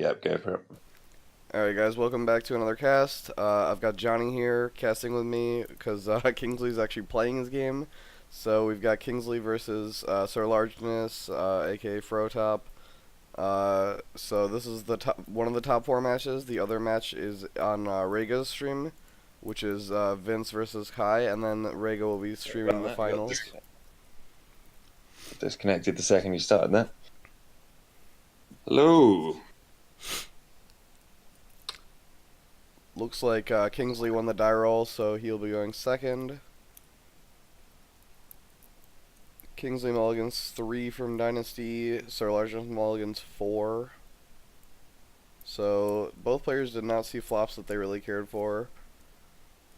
Yep, go for it. Alright guys, welcome back to another cast. I've got Johnny here casting with me because Kingsley's actually playing his game. So we've got Kingsley versus SirLargeness, aka Frotop. So this is the one of the top 4 matches. The other match is on Rega's stream, which is Vince versus Kai, and then Rega will be streaming the finals. Disconnected the second you started that. Hello. Looks like Kingsley won the die roll, so he'll be going second. Kingsley mulligans 3 from Dynasty, SirLargeness mulligans 4. So both players did not see flops that they really cared for.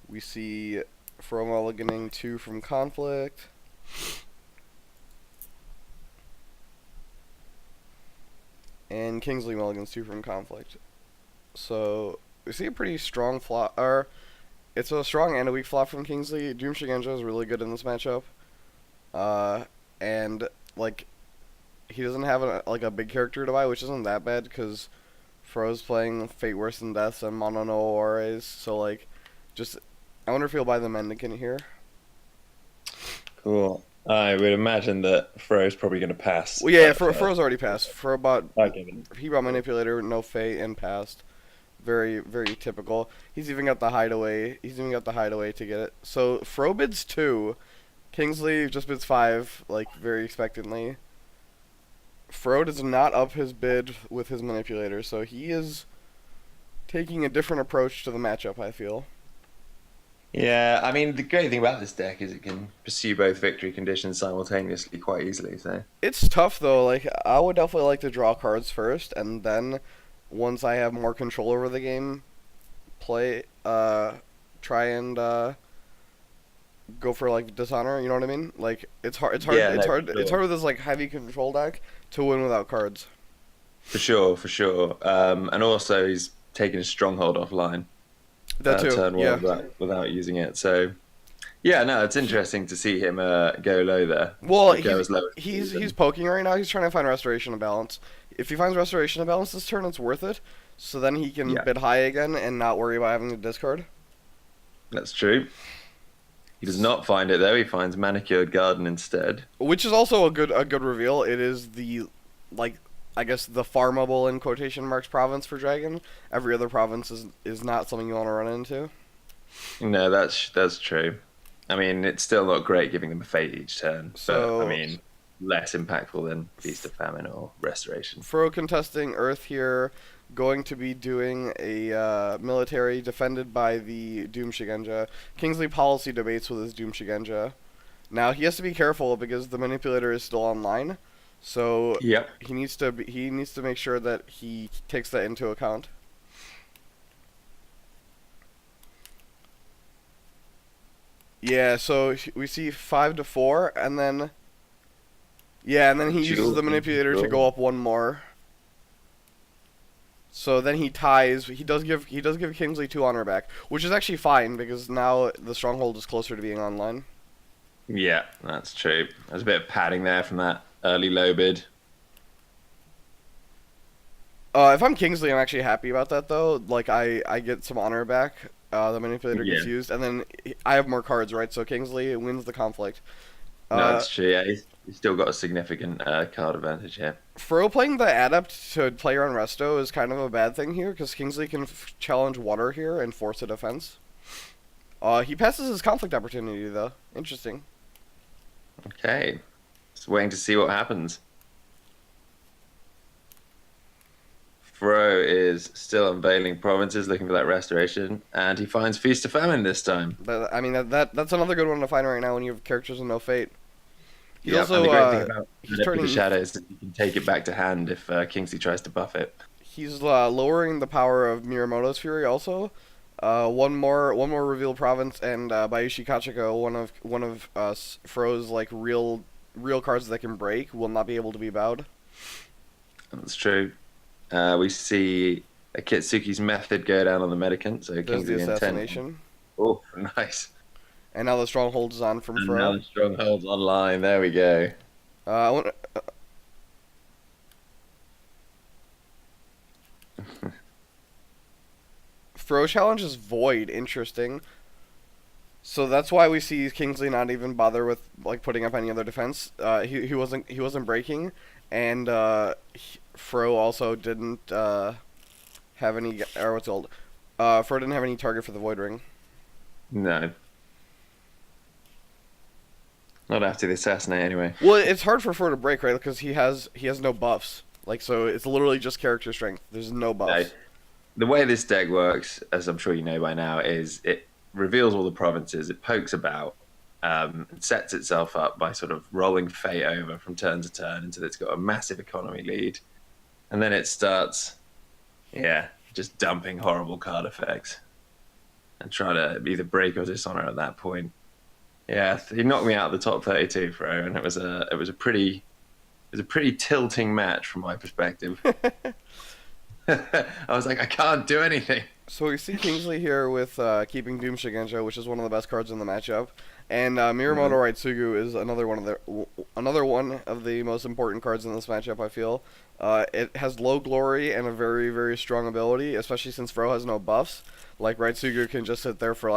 We see Fro mulliganing 2 from Conflict. And Kingsley mulligans 2 from Conflict. So we see a pretty strong flop, or it's a strong and a weak flop from Kingsley. Doom Shigenja is really good in this matchup. And like he doesn't have a big character to buy, which isn't that bad because Fro's playing Fate Worse Than Death and Mono no Ores, so like just I wonder if he'll buy the Mendicant here. Cool. I would imagine that Fro's probably going to pass. Well, yeah, Fro's already passed. Fro bought Okay. he bought Manipulator, no Fate, and passed. Very, very typical. He's even got the hideaway. He's even got the hideaway to get it. So Fro bids 2. Kingsley just bids 5, like very expectantly. Fro does not up his bid with his manipulator, so he is taking a different approach to the matchup, I feel. Yeah, I mean, the great thing about this deck is it can pursue both victory conditions simultaneously quite easily, so. It's tough though, like I would definitely like to draw cards first, and then once I have more control over the game, try and go for like Dishonor, you know what I mean? Like it's hard Yeah, it's no, hard for it's sure. hard with this like heavy control deck to win without cards. For sure, for sure. And also he's taking a stronghold offline That too. turn Yeah. one without using it. So yeah, no, it's interesting to see him go low there. Well, Go as low as he's poking right now. He's trying to find Restoration of Balance. If he finds Restoration of Balance this turn, it's worth it. So then he can Yeah. bid high again and not worry about having to discard. That's true. He does not find it though. He finds Manicured Garden instead. Which is also a good reveal. It is the like I guess the farmable in quotation marks province for Dragon. Every other province is not something you want to run into. No, that's true. I mean, it's still not great giving them a fate each turn, So but I mean, less impactful than Feast of Famine or Restoration. Fro contesting Earth here, going to be doing a military defended by the Doom Shigenja. Kingsley policy debates with his Doom Shigenja. Now he has to be careful because the manipulator is still online, so Yep. he needs to make sure that he takes that into account. Yeah, so we see 5 to 4, and then he uses the manipulator to go up 1 more. So then he ties. He does give Kingsley 2 honor back, which is actually fine because now the stronghold is closer to being online. Yeah, that's true. There's a bit of padding there from that early low bid. If I'm Kingsley, I'm actually happy about that though. Like I get some honor back. The manipulator gets Yeah. used, and then I have more cards, right? So Kingsley wins the conflict. No, Uh, that's true. Yeah, he's still got a significant card advantage here. Fro playing the Adept to play around Resto is kind of a bad thing here because Kingsley can challenge Water here and force a defense. He passes his conflict opportunity though. Interesting. Okay, just waiting to see what happens. Fro is still unveiling provinces, looking for that restoration, and he finds Feast of Famine this time. But I mean that's another good one to find right now when you have characters with no fate. He's Yeah, also and the great thing about he's the turning Shadow is that you can take it back to hand if Kingsley tries to buff it. he's lowering the power of Miyamoto's Fury also. One more reveal province and Bayushi Kachiko, one of Fro's like real cards that can break, will not be able to be bowed. That's true. We see a Kitsuki's method go down on the Medicant, so There's Kingsley the intent. assassination. Oh, nice. And now the stronghold is on from And Fro. now the stronghold's online. There we go. I want Throw challenge is void. Interesting. So that's why we see Kingsley not even bother with like putting up any other defense. He wasn't breaking, and Fro also didn't have any, or what's it called. Fro didn't have any target for the void ring. No, not after the assassinate anyway. Well, it's hard for Fro to break, right? Because he has no buffs. Like, so it's literally just character strength. There's no No. buffs. The way this deck works, as I'm sure you know by now, is it reveals all the provinces, it pokes about, and sets itself up by sort of rolling fate over from turn to turn until it's got a massive economy lead. And then it starts, yeah, just dumping horrible card effects and try to either break or dishonor at that point. Yeah, he knocked me out of the top 32, Fro, and it was a pretty tilting match from my perspective. I was like, I can't do anything. So we see Kingsley here with keeping Doom Shigenja, which is one of the best cards in the matchup, and Miyamoto Raitsugu is another one of the most important cards in this matchup. I feel it has low glory and a very very strong ability, especially since Fro has no buffs. Like Raitsugu can just sit there for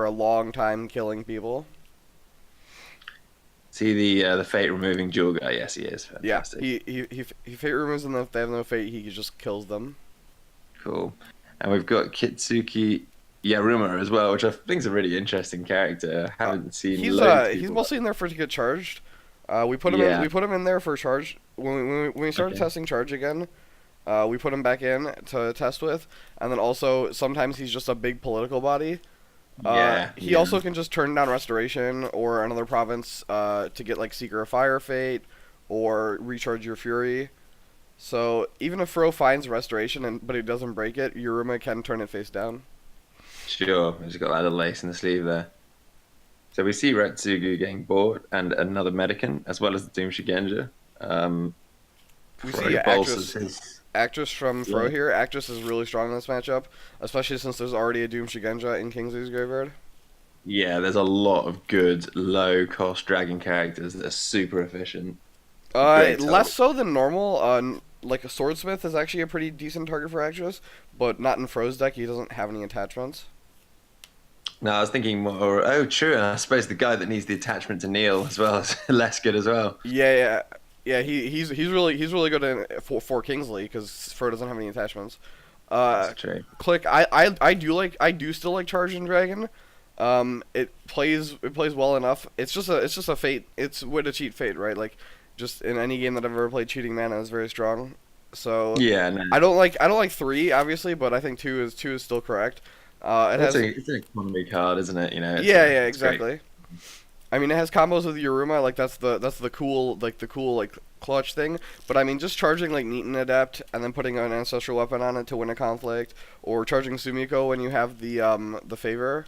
a long time killing people. See the fate removing dual guy. Yes, he is Yeah, fantastic. he fate removes them. If they have no fate, he just kills them. Cool. And we've got Kitsuki Yaruma as well, which I think is a really interesting character. I haven't seen He's loads of he's people. mostly in there for to get charged. We put him Yeah. we put him in there for charge when we started Okay. testing charge again. We put him back in to test with, and then also sometimes he's just a big political body. He Yeah. also can just turn down restoration or another province to get like Seeker of Fire Fate or recharge your Fury. So even if Fro finds restoration but he doesn't break it, Yuruma can turn it face down. Sure. He's got that little lace in the sleeve there. So we see Retsugu getting bored and another Medican, as well as the Doom Shigenja. We Fro see bolsters his. Actress from Fro Yeah. here. Actress is really strong in this matchup, especially since there's already a Doom Shigenja in Kingsley's graveyard. Yeah, there's a lot of good low-cost dragon characters that are super efficient. Great Less so than normal. Like a Swordsmith is actually a pretty decent target for Actress, but not in Fro's deck. He doesn't have any attachments. No, I was thinking more. Oh, true. And I suppose the guy that needs the attachment to Neil as well is less good as well. Yeah. He's really good for Kingsley because Fro doesn't have any attachments. That's true. Click. I do still like Charge and Dragon. It plays well enough. It's just a fate. It's way to cheat fate, right? Like, just in any game that I've ever played, cheating mana is very strong. So Yeah, no. I don't like 3 obviously, but I think 2 is still correct. It's an economy card, isn't it? You know. Yeah, it's great. exactly. I mean, it has combos with Yuruma, like that's the cool like clutch thing. But I mean, just charging like Neaton Adept and then putting an ancestral weapon on it to win a conflict, or charging Sumiko when you have the favor.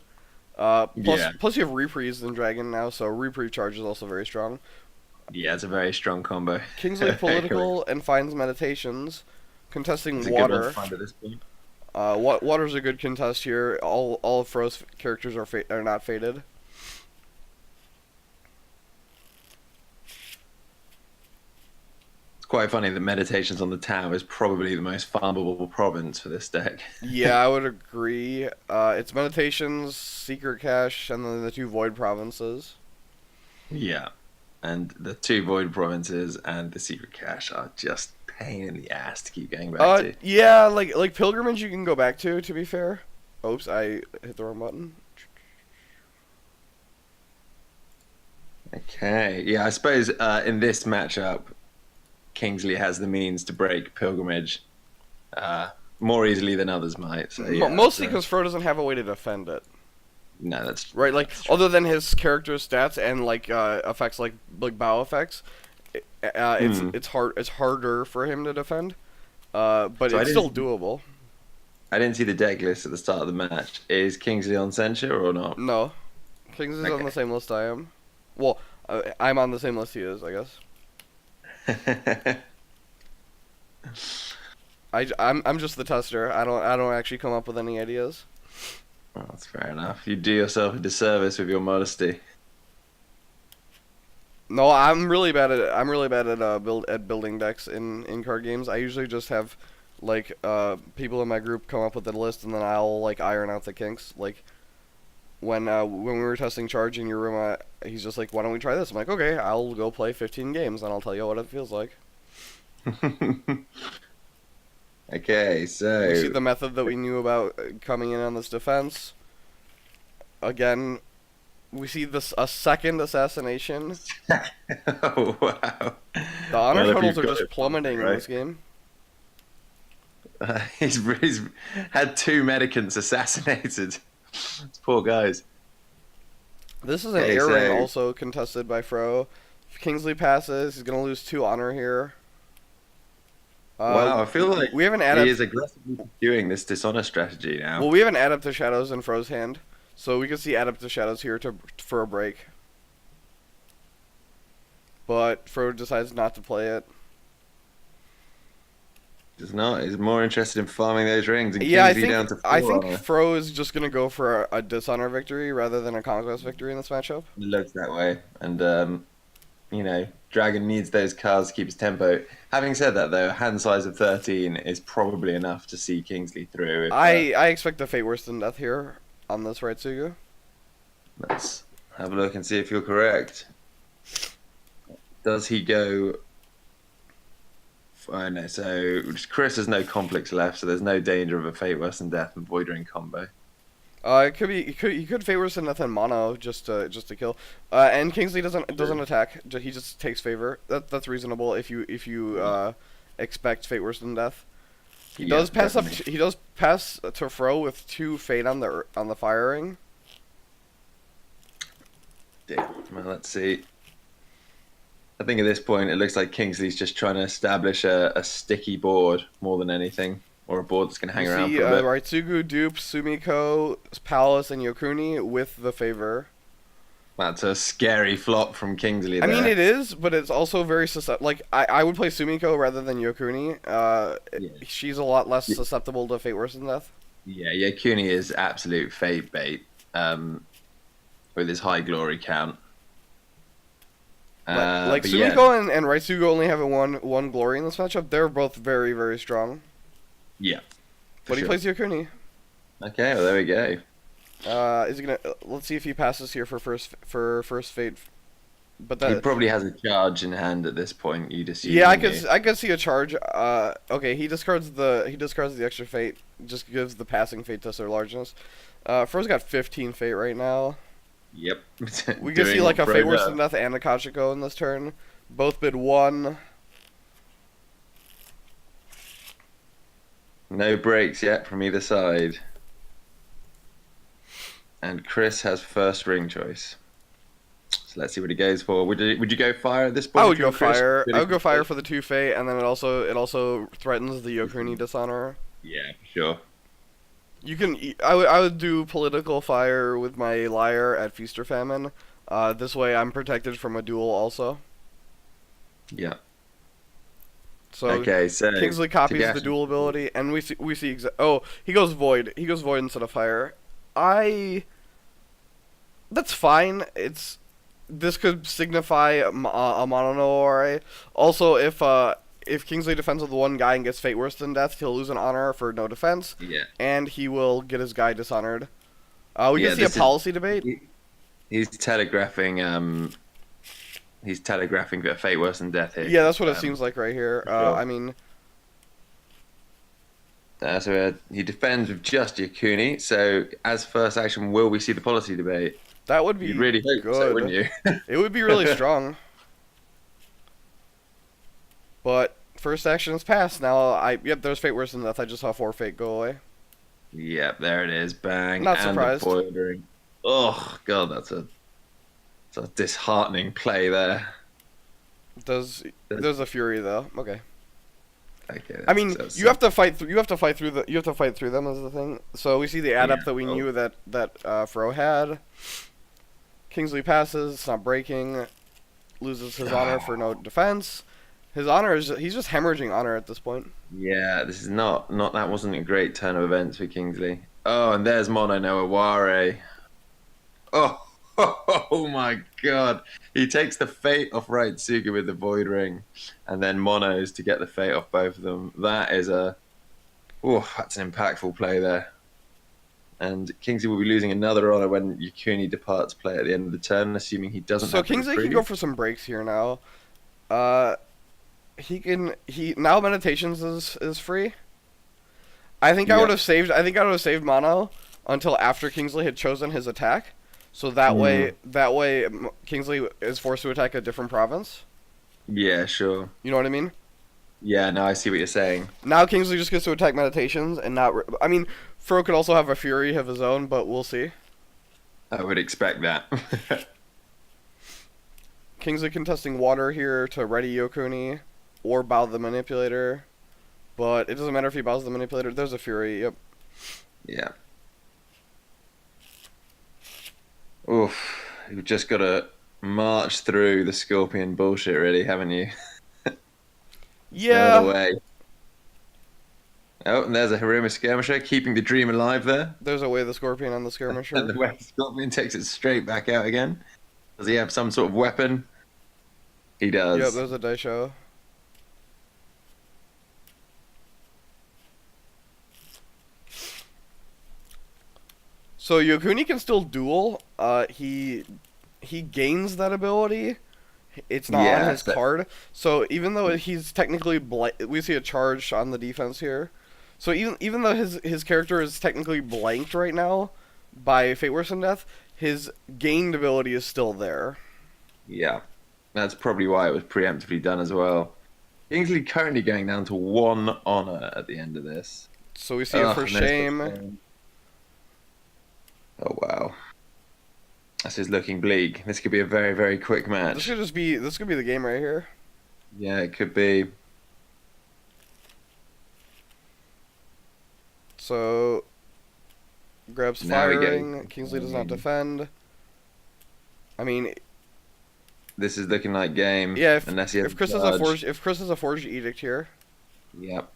Plus you have Reprise and Dragon now, so Reprieve charge is also very strong. Yeah, it's a very strong combo. Kingsley political and finds meditations, contesting It's a good one to water. find at this point. Water's a good contest here. All of Fro's characters are not fated. It's quite funny that Meditations on the Tower is probably the most farmable province for this deck. Yeah, I would agree. It's Meditations, Secret Cache, and then the 2 Void Provinces. Yeah. And the 2 Void Provinces and the Secret Cache are just pain in the ass to keep going back to. Yeah, like Pilgrimage you can go back to be fair. Oops, I hit the wrong button. Okay. Yeah, I suppose in this matchup, Kingsley has the means to break Pilgrimage more easily than others might. So, yeah, Mostly because Fro doesn't have a way to defend it. No, that's Right, like, that's true. other than his character stats and, like, effects like bow effects, it's harder for him to defend. But So it's still doable. I didn't see the deck list at the start of the match. Is Kingsley on censure or not? No. Kings is on Okay. the same list I am. Well, I'm on the same list he is, I guess. I'm just the tester. I don't actually come up with any ideas. Well, that's fair enough. You do yourself a disservice with your modesty. No, I'm really bad at building decks in card games. I usually just have Like, people in my group come up with a list, and then I'll like iron out the kinks. Like when we were testing charge in your room, he's just like, "Why don't we try this?" I'm like, "Okay, I'll go play 15 games, and I'll tell you what it feels like." Okay, We see so the method that we knew about coming in on this defense. Again, we see this a second assassination. oh wow. The honor Well, if totals you've are got just it, plummeting in right? this game. He's had two medicants assassinated. It's poor guys. This is an Okay, air ring so also contested by Fro. If Kingsley passes, he's going to lose 2 honor here. wow, I feel like We have an he adapt. is aggressively pursuing this dishonor strategy now. Well, we have an adapt to shadows in Fro's hand, so we can see adapt to shadows here for a break. But Fro decides not to play it. Does not. He's more interested in farming those rings and Yeah, Kingsley down to I 4 think honor. Fro is just gonna go for a dishonor victory rather than a conquest victory in this matchup. It looks that way. And, Dragon needs those cards to keep his tempo. Having said that, though, a hand size of 13 is probably enough to see Kingsley through. I expect a fate worse than death here on this right Sugu. Let's have a look and see if you're correct. Does he go? Oh no, so Chris has no conflicts left, so there's no danger of a Fate Worse than Death and Void Ring combo. It could be he could fate worse than death and mono just to kill. And Kingsley doesn't attack. He just takes favor. That's reasonable if you expect fate worse than death. He Yeah, does pass up. definitely. He does pass to Fro with 2 fate on the firing. Well, let's see. I think at this point it looks like Kingsley's just trying to establish a sticky board more than anything, or a board that's going to hang You around see, for a bit. Raitsugu dupes Sumiko, Palace, and Yokuni with the favor. That's a scary flop from Kingsley I there. mean, it is, but it's also very susceptible. Like, I would play Sumiko rather than Yokuni. Yeah. She's a lot less susceptible to fate worse than death. Yeah, Yakuni is absolute fate bait with his high glory count. Like but Sumiko and Raitsugu only have one glory in this matchup. They're both very, very strong. Yeah. But he plays Yokuni. Okay, well there we go. Is he gonna? Let's see if he passes here for first fate. But He that probably has a charge in hand at this point. You'd assume. yeah, wouldn't you? I could see a charge. Okay, he discards the extra fate. Just gives the passing fate to SirLargeness. Fro's got 15 fate right now. Yep. We can see Doing like a Fro fate worse does. than death and a Kachiko in this turn. Both bid 1. No breaks yet from either side. And Chris has first ring choice. So let's see what he goes for. Would you go fire at this point? I would if you go were Chris? fire. Good I would go if- fire for the 2 fate, and then it also threatens the Yokuni dishonor. Yeah, for sure. You can. I would do political fire with my liar at Feast or Famine. This way I'm protected from a duel also. Yeah. So Okay, so Kingsley copies the Tagashi- duel ability, and we see. Oh, he goes void. He goes void instead of fire. That's fine. This could signify a mono no ore. Also, if Kingsley defends with 1 guy and gets fate worse than death, he'll lose an honor for no defense, Yeah. and he will get his guy dishonored. We Yeah, can see a this is- policy debate. He's telegraphing. He's telegraphing a fate worse than death here. Yeah, that's what it seems like right here. sure. I mean, So he defends with just Yakuni. So as first action, will we see the policy debate? that would be You'd really hope good. so, wouldn't you? It would be really strong. But first action is passed. Now yep, there's fate worse than death. I just saw 4 fate go away. Yep, there it is. Bang. Not and surprised. The bordering. Oh god, that's a disheartening play there. There's a fury though. Okay. Okay. I mean, that's- you have to fight through them as the thing. So we see the adept Yeah, that we oh. knew that Fro had. Kingsley passes. It's not breaking. Loses his honor for no defense. His honor is he's just hemorrhaging honor at this point. Yeah, this is not that wasn't a great turn of events for Kingsley. Oh, and there's Mono no Aware. Oh, oh my god. He takes the fate off Raitsuga with the Void Ring, and then Monos to get the fate off both of them. That is a Oh, that's an impactful play there. And Kingsley will be losing another honor when Yukuni departs play at the end of the turn, assuming he doesn't So have the Kingsley can go reprieve. for some breaks here now. Uh, he now meditations is free. I think I would Yep. have saved. I think I would have saved mono until after Kingsley had chosen his attack. So Mm. that way, Kingsley is forced to attack a different province. Yeah, sure. You know what I mean? Yeah, no, I see what you're saying. Now Kingsley just gets to attack meditations and not. I mean, Fro could also have a fury of his own, but we'll see. I would expect that. Kingsley contesting water here to ready Yokuni or bow the manipulator, but it doesn't matter if he bows the manipulator. There's a fury. Yep. Yeah. Oof. You've just got to march through the Scorpion bullshit, really, haven't you? No other Yeah. way. Oh, and there's a Hiruma Skirmisher keeping the dream alive there. There's a way the scorpion on the And skirmisher. the West Scorpion takes it straight back out again. Does he have some sort of weapon? He Yep. does. There's a Daisho. So Yokuni can still duel. He gains that ability. It's not on Yeah, his card. So even though he's technically we see a charge on the defense here. So even though his character is technically blanked right now by Fate Worse than Death, his gained ability is still there. yeah. That's probably why it was preemptively done as well. Kingsley currently going down to one honor at the end of this. So we see it Oh, for and there's the shame. shame. Oh wow. This is looking bleak. This could be a very, very quick match. This could be the game right here. Yeah, it could be. So grabs Now we firing. Kingsley does not go. defend. I mean, This is looking like game. yeah. Unless he has If Chris has a charge. forged edict here, Yep.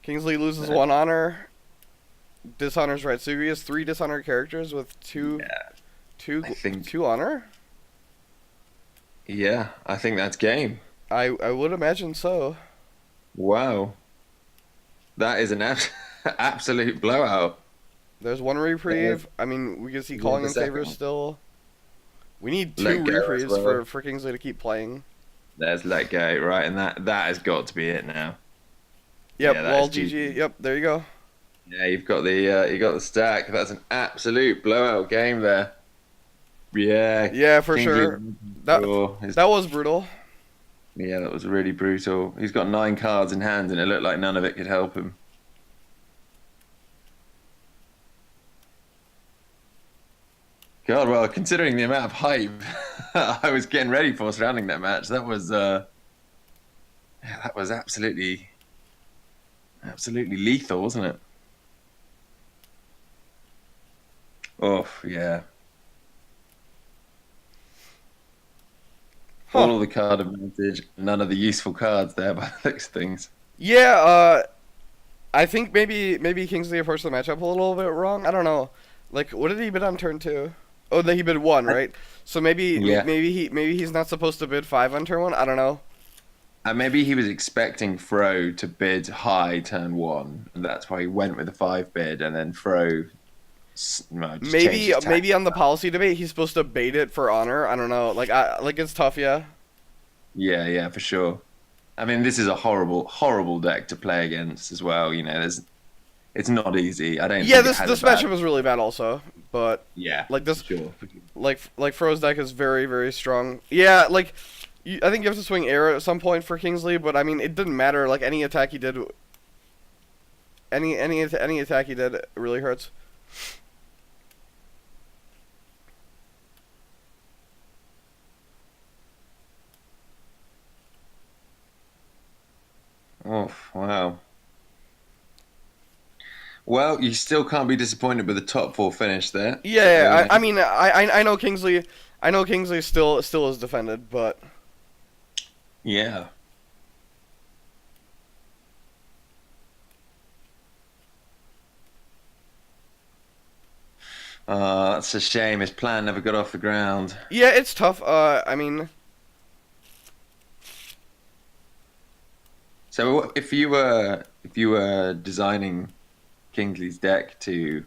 Kingsley loses No. one honor. Dishonors Ratsugi has 3 dishonored characters with Yeah. I think. two honor. Yeah, I think that's game. I would imagine so. Wow. That is an absolute blowout. There's one reprieve. I mean, we can see Yeah, calling the in favor second. still. We need 2 Let go as reprieves well. for Kingsley to keep playing. There's let go, right? And that has got to be it now. Yep. Yeah, that Well, is GG. GG. Yep. There you go. Yeah, you got the stack. That's an absolute blowout game there. Yeah, Yeah, for Kingsley sure. That his that was brutal. Yeah, that was really brutal. He's got 9 cards in hand, and it looked like none of it could help him. God, well, considering the amount of hype I was getting ready for surrounding that match, yeah, that was absolutely lethal, wasn't it? Oh, yeah. Huh. All of the card advantage, none of the useful cards there by the looks of things. Yeah. I think maybe Kingsley approached the matchup a little bit wrong. I don't know. Like, what did he bid on turn 2? Oh, that he bid 1, right? So Yeah. maybe he's not supposed to bid 5 on turn 1. I don't know. And maybe he was expecting Fro to bid high turn 1, and that's why he went with the 5 bid, and then Fro well, just changed his tack. Maybe on the policy debate he's supposed to bait it for honor. I don't know. Like it's tough, yeah. Yeah, yeah, for sure. I mean, this is a horrible, horrible deck to play against as well. You know, it's not easy. I don't Yeah, think it this has this a bad. matchup is really bad also, but Yeah, like for this sure. like Fro's deck is very very strong. Yeah, like I think you have to swing air at some point for Kingsley, but I mean it didn't matter. Like any attack he did, any attack he did really hurts. Oh, wow. Well, you still can't be disappointed with the top 4 finish there. Yeah, So, I mean I know Kingsley, still is defended, but yeah. That's a shame. His plan never got off the ground. yeah, it's tough. I mean So if you were designing Kingsley's deck to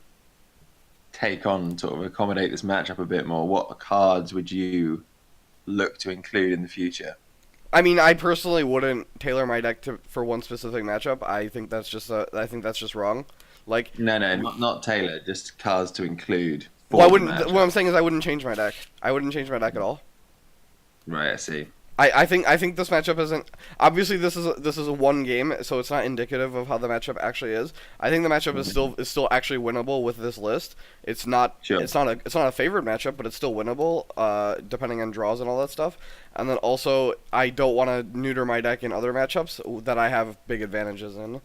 take on sort of accommodate this matchup a bit more, what cards would you look to include in the future? I mean, I personally wouldn't tailor my deck for one specific matchup. I think that's just wrong. Like, No, no, not Taylor, just cards to include well, I for the wouldn't. What matchup. I'm saying is, I wouldn't change my deck. I wouldn't change my deck at all. Right, I see. I think this matchup isn't obviously this is a one game, so it's not indicative of how the matchup actually is. I think the matchup is still actually winnable with this list. Sure. It's not a favorite matchup, but it's still winnable, depending on draws and all that stuff. And then also I don't want to neuter my deck in other matchups that I have big advantages in,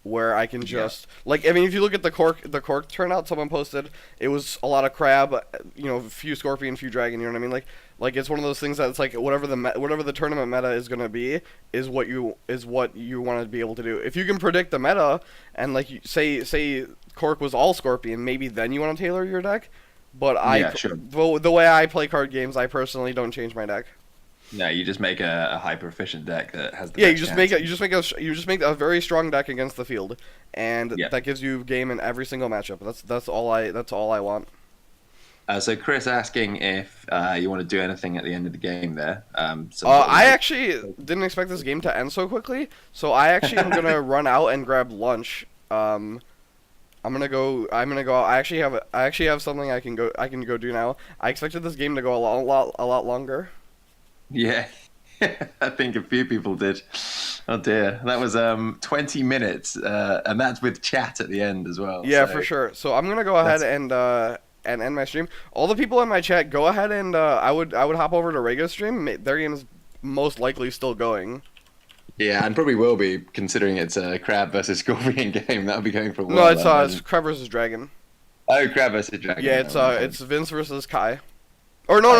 where I can just like, I mean, if you look at the cork turnout someone posted, it was a lot of crab, few scorpion, few dragon. You know what I mean? Like it's one of those things that it's like whatever the tournament meta is gonna be is what you want to be able to do. If you can predict the meta and like say cork was all scorpion, maybe then you want to tailor your deck. But Yeah, sure. the way I play card games, I personally don't change my deck. No, you just make a hyper efficient deck that has the Yeah, best chance. you just make a very strong deck against the field, and Yeah. that gives you game in every single matchup. That's all I want. So Chris asking if you want to do anything at the end of the game there. Some sort of I like, actually didn't expect this game to end so quickly, so I actually am gonna run out and grab lunch. I'm gonna go. I actually have something I can go do now. I expected this game to go a lot longer. yeah, I think a few people did. Oh dear, that was 20 minutes, and that's with chat at the end as well. Yeah, So for sure. So I'm gonna go ahead that's and end my stream. All the people in my chat, go ahead and I would hop over to Rego's stream. Their game is most likely still going. yeah, and probably will be considering it's a crab versus scorpion game. That'll be going for a No, while. it's Crab versus Dragon. Oh, crab versus dragon. Yeah, Okay. it's Vince versus Kai. Or no,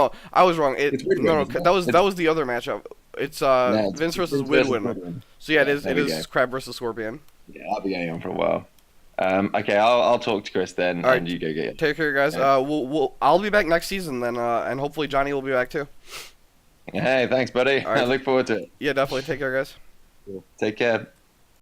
Okay. I was wrong. It's Widwin, No, isn't it? that was the other matchup. It's No, it's Vince versus Vince versus Widwin. Widwin. So yeah, Yeah, it there we is go. Crab versus Scorpion. Yeah, I'll be going on for a while. Okay, I'll talk to Chris then, All right, and you go get it. take care, guys. Yeah. I'll be back next season then, and hopefully Johnny will be back too. Hey, thanks, buddy. All right. I look forward to it. Yeah, definitely. Take care, guys. Cool. Take care.